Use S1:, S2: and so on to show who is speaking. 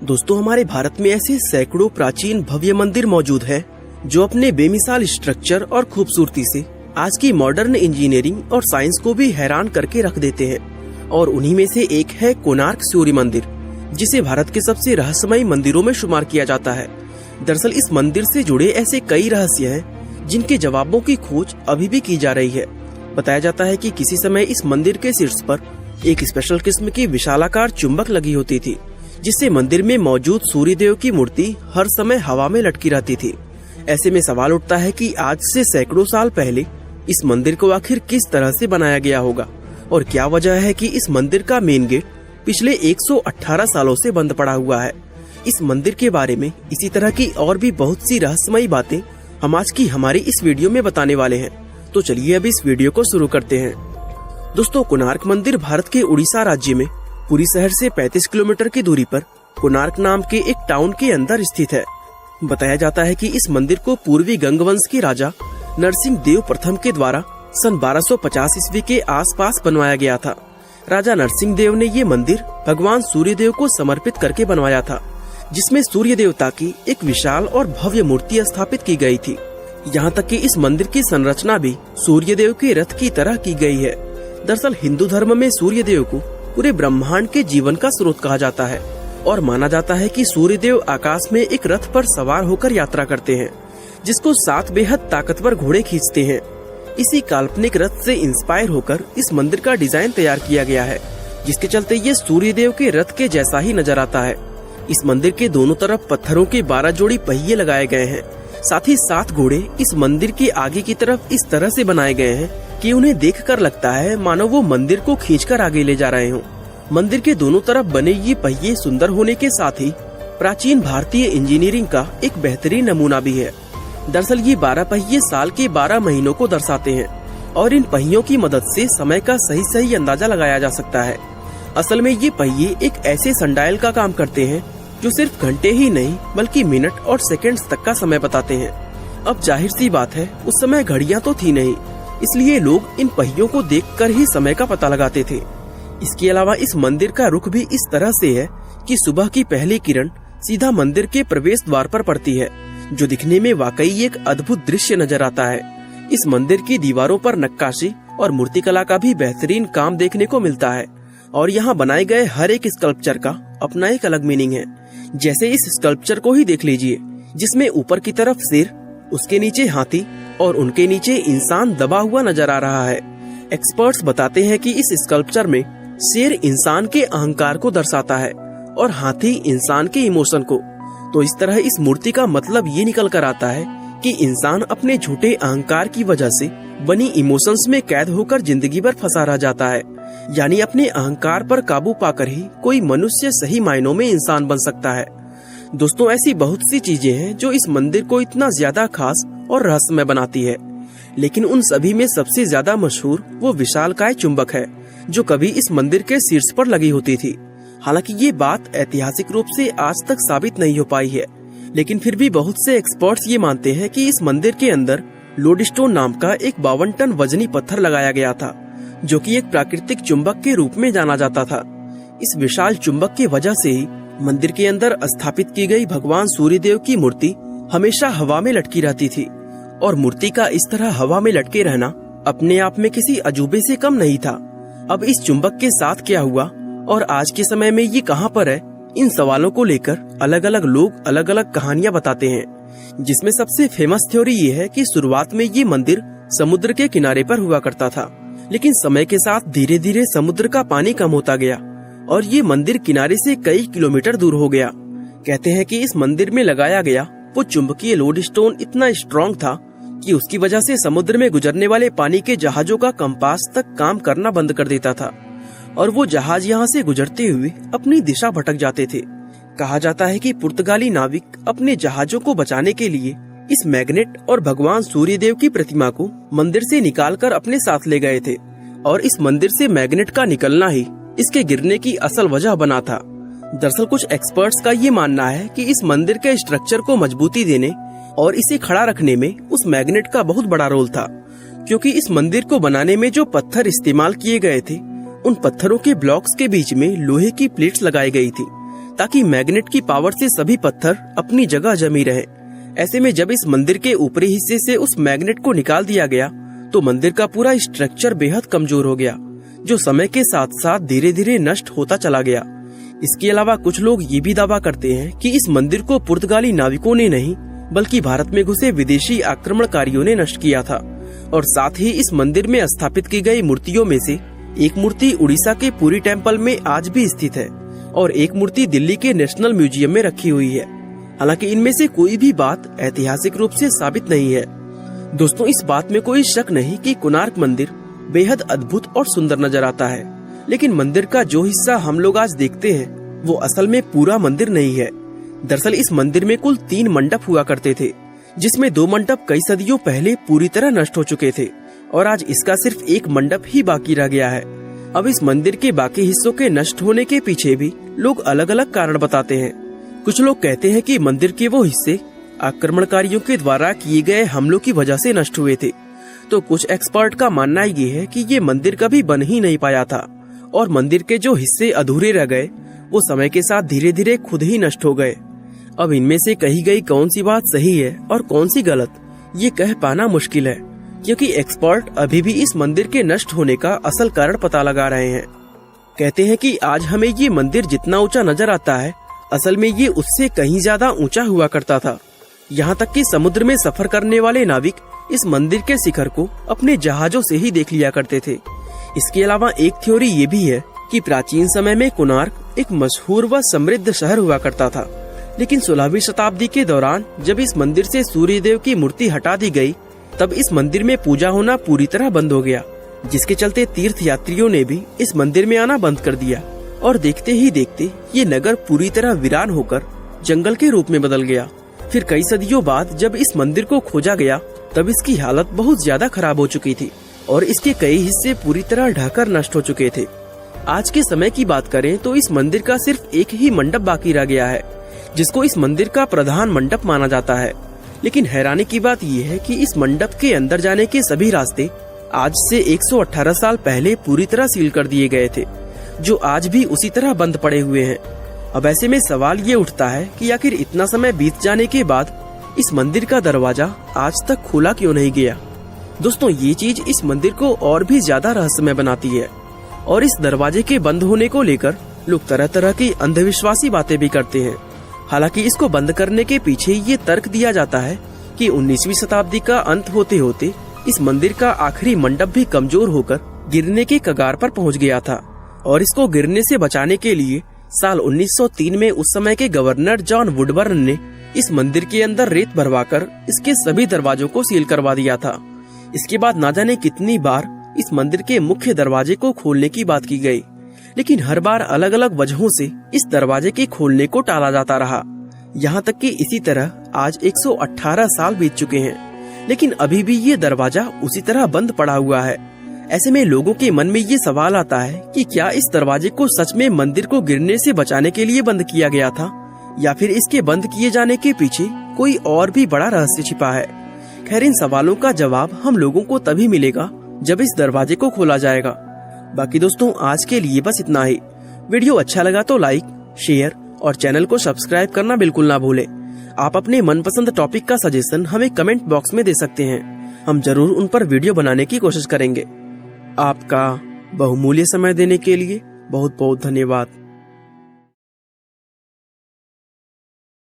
S1: दोस्तों, हमारे भारत में ऐसे सैकड़ों प्राचीन भव्य मंदिर मौजूद है जो अपने बेमिसाल स्ट्रक्चर और खूबसूरती से आज की मॉडर्न इंजीनियरिंग और साइंस को भी हैरान करके रख देते हैं। और उन्हीं में से एक है कोणार्क सूर्य मंदिर, जिसे भारत के सबसे रहस्यमयी मंदिरों में शुमार किया जाता है। दरअसल इस मंदिर से जुड़े ऐसे कई रहस्य हैं जिनके जवाबों की खोज अभी भी की जा रही है। बताया जाता है कि किसी समय इस मंदिर के शीर्ष पर एक स्पेशल किस्म की विशालाकार चुंबक लगी होती थी, जिससे मंदिर में मौजूद सूर्य देव की मूर्ति हर समय हवा में लटकी रहती थी। ऐसे में सवाल उठता है कि आज से सैकड़ों साल पहले इस मंदिर को आखिर किस तरह से बनाया गया होगा और क्या वजह है कि इस मंदिर का मेन गेट पिछले 118 सालों से बंद पड़ा हुआ है। इस मंदिर के बारे में इसी तरह की और भी बहुत सी रहस्यमयी बातें हम आज की हमारी इस वीडियो में बताने वाले हैं। तो चलिए अब इस वीडियो को शुरू करते हैं। दोस्तों, कोणार्क मंदिर भारत के उड़ीसा राज्य में पुरी शहर से 35 किलोमीटर की दूरी पर कोणार्क नाम के एक टाउन के अंदर स्थित है। बताया जाता है कि इस मंदिर को पूर्वी गंग वंश के राजा नरसिंह देव प्रथम के द्वारा सन 1250 ईस्वी के आसपास बनवाया गया था। राजा नरसिंह देव ने ये मंदिर भगवान सूर्य देव को समर्पित करके बनवाया था, जिसमें सूर्य देवता की एक विशाल और भव्य मूर्ति स्थापित की गई थी। यहाँ तक कि इस मंदिर की संरचना भी सूर्य देव के रथ की तरह की गई है। दरअसल हिंदू धर्म में सूर्य देव को पूरे ब्रह्मांड के जीवन का स्रोत कहा जाता है और माना जाता है कि सूर्य देव आकाश में एक रथ पर सवार होकर यात्रा करते हैं, जिसको 7 बेहद ताकतवर घोड़े खींचते हैं। इसी काल्पनिक रथ से इंस्पायर होकर इस मंदिर का डिजाइन तैयार किया गया है, जिसके चलते ये सूर्य देव के रथ के जैसा ही नजर आता है। इस मंदिर के दोनों तरफ पत्थरों के 12 जोड़ी पहिए लगाए गए हैं। साथ ही 7 घोड़े इस मंदिर के आगे की तरफ इस तरह से बनाए गए हैं कि उन्हें देखकर लगता है मानो वो मंदिर को खींचकर आगे ले जा रहे हों। मंदिर के दोनों तरफ बने ये पहिए सुंदर होने के साथ ही प्राचीन भारतीय इंजीनियरिंग का एक बेहतरीन नमूना भी है। दरअसल ये 12 पहिए साल के 12 महीनों को दर्शाते हैं और इन पहियों की मदद से समय का सही अंदाजा लगाया जा सकता है। असल में ये पहिए एक ऐसे सनडायल का काम करते हैं जो सिर्फ घंटे ही नहीं बल्कि मिनट और सेकंड्स तक का समय बताते हैं। अब जाहिर सी बात है, उस समय घड़ियां तो थी नहीं, इसलिए लोग इन पहियों को देखकर ही समय का पता लगाते थे। इसके अलावा इस मंदिर का रुख भी इस तरह से है कि सुबह की पहली किरण सीधा मंदिर के प्रवेश द्वार पर पड़ती है, जो दिखने में वाकई एक अद्भुत दृश्य नजर आता है। इस मंदिर की दीवारों पर नक्काशी और मूर्तिकला का भी बेहतरीन काम देखने को मिलता है और यहाँ बनाए गए हर एक स्कल्पचर का अपना एक अलग मीनिंग है। जैसे इस स्कल्पचर को ही देख लीजिए, जिसमें ऊपर की तरफ शेर, उसके नीचे हाथी और उनके नीचे इंसान दबा हुआ नजर आ रहा है। एक्सपर्ट्स बताते हैं कि इस स्कल्पचर में शेर इंसान के अहंकार को दर्शाता है और हाथी इंसान के इमोशन को। तो इस तरह इस मूर्ति का मतलब ये निकल कर आता है कि इंसान अपने झूठे अहंकार की वजह से बनी इमोशंस में कैद होकर जिंदगी भर फंसा रह जाता है। यानी अपने अहंकार पर काबू पाकर ही कोई मनुष्य सही मायनों में इंसान बन सकता है। दोस्तों, ऐसी बहुत सी चीजें हैं जो इस मंदिर को इतना ज्यादा खास और रहस्यमय बनाती है, लेकिन उन सभी में सबसे ज्यादा मशहूर वो विशालकाय चुंबक है जो कभी इस मंदिर के शीर्ष पर लगी होती थी। हालांकि ये बात ऐतिहासिक रूप से आज तक साबित नहीं हो पाई है, लेकिन फिर भी बहुत से एक्सपर्ट्स ये मानते हैं कि इस मंदिर के अंदर लोडस्टोन नाम का एक 52 टन वजनी पत्थर लगाया गया था, जो कि एक प्राकृतिक चुंबक के रूप में जाना जाता था। इस विशाल चुंबक की वजह से ही मंदिर के अंदर स्थापित की गई भगवान सूर्य देव की मूर्ति हमेशा हवा में लटकी रहती थी और मूर्ति का इस तरह हवा में लटके रहना अपने आप में किसी अजूबे से कम नहीं था। अब इस चुंबक के साथ क्या हुआ और आज के समय में ये कहां पर है, इन सवालों को लेकर अलग अलग लोग अलग अलग कहानियां बताते हैं, जिसमें सबसे फेमस थ्योरी ये है कि शुरुआत में ये मंदिर समुद्र के किनारे पर हुआ करता था, लेकिन समय के साथ धीरे धीरे समुद्र का पानी कम होता गया और ये मंदिर किनारे से कई किलोमीटर दूर हो गया। कहते हैं कि इस मंदिर में लगाया गया वो चुंबकीय लोडस्टोन इतना स्ट्रॉन्ग था कि उसकी वजह से समुद्र में गुजरने वाले पानी के जहाजों का कंपास तक काम करना बंद कर देता था और वो जहाज यहाँ से गुजरते हुए अपनी दिशा भटक जाते थे। कहा जाता है कि पुर्तगाली नाविक अपने जहाजों को बचाने के लिए इस मैग्नेट और भगवान सूर्य देव की प्रतिमा को मंदिर से निकालकर अपने साथ ले गए थे और इस मंदिर से मैग्नेट का निकलना ही इसके गिरने की असल वजह बना था। दरअसल कुछ एक्सपर्ट्स का ये मानना है कि इस मंदिर के स्ट्रक्चर को मजबूती देने और इसे खड़ा रखने में उस मैग्नेट का बहुत बड़ा रोल था, क्योंकि इस मंदिर को बनाने में जो पत्थर इस्तेमाल किए गए थे, उन पत्थरों के ब्लॉक्स के बीच में लोहे की प्लेट्स लगाई गई थी, ताकि मैग्नेट की पावर से सभी पत्थर अपनी जगह जमी रहे। ऐसे में जब इस मंदिर के ऊपरी हिस्से से उस मैग्नेट को निकाल दिया गया तो मंदिर का पूरा स्ट्रक्चर बेहद कमजोर हो गया, जो समय के साथ साथ धीरे धीरे नष्ट होता चला गया। इसके अलावा कुछ लोग ये भी दावा करते हैं कि इस मंदिर को पुर्तगाली नाविकों ने नहीं बल्कि भारत में घुसे विदेशी आक्रमणकारियों ने नष्ट किया था। और साथ ही इस मंदिर में स्थापित की गई मूर्तियों में से एक मूर्ति उड़ीसा के पुरी टेम्पल में आज भी स्थित है और एक मूर्ति दिल्ली के नेशनल म्यूजियम में रखी हुई है। हालांकि इनमें से कोई भी बात ऐतिहासिक रूप से साबित नहीं है। दोस्तों, इस बात में कोई शक नहीं कि कोणार्क मंदिर बेहद अद्भुत और सुंदर नजर आता है, लेकिन मंदिर का जो हिस्सा हम लोग आज देखते हैं वो असल में पूरा मंदिर नहीं है। दरअसल इस मंदिर में कुल 3 मंडप हुआ करते थे, जिसमें 2 मंडप कई सदियों पहले पूरी तरह नष्ट हो चुके थे और आज इसका सिर्फ एक मंडप ही बाकी रह गया है। अब इस मंदिर के बाकी हिस्सों के नष्ट होने के पीछे भी लोग अलग अलग कारण बताते हैं। कुछ लोग कहते हैं कि मंदिर के वो हिस्से आक्रमणकारियों के द्वारा किए गए हमलों की वजह से नष्ट हुए थे, तो कुछ एक्सपर्ट का मानना ये है कि ये मंदिर कभी बन ही नहीं पाया था और मंदिर के जो हिस्से अधूरे रह गए वो समय के साथ धीरे धीरे खुद ही नष्ट हो गए। अब इनमें से कही गई कौन सी बात सही है और कौन सी गलत, ये कह पाना मुश्किल है, क्योंकि एक्सपर्ट अभी भी इस मंदिर के नष्ट होने का असल कारण पता लगा रहे हैं। कहते हैं कि आज हमें ये मंदिर जितना ऊंचा नजर आता है, असल में ये उससे कहीं ज्यादा ऊंचा हुआ करता था। यहाँ तक कि समुद्र में सफर करने वाले नाविक इस मंदिर के शिखर को अपने जहाजों से ही देख लिया करते थे। इसके अलावा एक थ्योरी ये भी है कि प्राचीन समय में कोणार्क एक मशहूर व समृद्ध शहर हुआ करता था, लेकिन 16वीं शताब्दी के दौरान जब इस मंदिर से सूर्यदेव की मूर्ति हटा दी गई, तब इस मंदिर में पूजा होना पूरी तरह बंद हो गया, जिसके चलते तीर्थ यात्रियों ने भी इस मंदिर में आना बंद कर दिया और देखते ही देखते ये नगर पूरी तरह वीरान होकर जंगल के रूप में बदल गया। फिर कई सदियों बाद जब इस मंदिर को खोजा गया तब इसकी हालत बहुत ज्यादा खराब हो चुकी थी और इसके कई हिस्से पूरी तरह ढहकर नष्ट हो चुके थे। आज के समय की बात करें तो इस मंदिर का सिर्फ एक ही मंडप बाकी रह गया है, जिसको इस मंदिर का प्रधान मंडप माना जाता है। लेकिन हैरानी की बात यह है कि इस मंडप के अंदर जाने के सभी रास्ते आज से 118 साल पहले पूरी तरह सील कर दिए गए थे, जो आज भी उसी तरह बंद पड़े हुए हैं। अब ऐसे में सवाल ये उठता है कि आखिर इतना समय बीत जाने के बाद इस मंदिर का दरवाजा आज तक खोला क्यों नहीं गया। दोस्तों, ये चीज इस मंदिर को और भी ज्यादा रहस्यमय बनाती है और इस दरवाजे के बंद होने को लेकर लोग तरह तरह की अंधविश्वासी बातें भी करते हैं। हालांकि इसको बंद करने के पीछे ये तर्क दिया जाता है कि 19वीं शताब्दी का अंत होते होते इस मंदिर का आखिरी मंडप भी कमजोर होकर गिरने के कगार पर पहुंच गया था और इसको गिरने से बचाने के लिए साल 1903 में उस समय के गवर्नर जॉन वुडबर्न ने इस मंदिर के अंदर रेत भरवाकर इसके सभी दरवाजों को सील करवा दिया था। इसके बाद ना जाने कितनी बार इस मंदिर के मुख्य दरवाजे को खोलने की बात की गई, लेकिन हर बार अलग अलग वजहों से इस दरवाजे के खोलने को टाला जाता रहा। यहाँ तक कि इसी तरह आज 118 साल बीत चुके हैं, लेकिन अभी भी ये दरवाजा उसी तरह बंद पड़ा हुआ है। ऐसे में लोगों के मन में ये सवाल आता है कि क्या इस दरवाजे को सच में मंदिर को गिरने से बचाने के लिए बंद किया गया था, या फिर इसके बंद किए जाने के पीछे कोई और भी बड़ा रहस्य छिपा है। खैर, इन सवालों का जवाब हम लोगों को तभी मिलेगा जब इस दरवाजे को खोला जाएगा। बाकी दोस्तों, आज के लिए बस इतना ही। वीडियो अच्छा लगा तो लाइक, शेयर और चैनल को सब्सक्राइब करना बिल्कुल ना भूले। आप अपने मनपसंद टॉपिक का सजेशन हमें कमेंट बॉक्स में दे सकते हैं, हम जरूर उन पर वीडियो बनाने की कोशिश करेंगे। आपका बहुमूल्य समय देने के लिए बहुत बहुत धन्यवाद।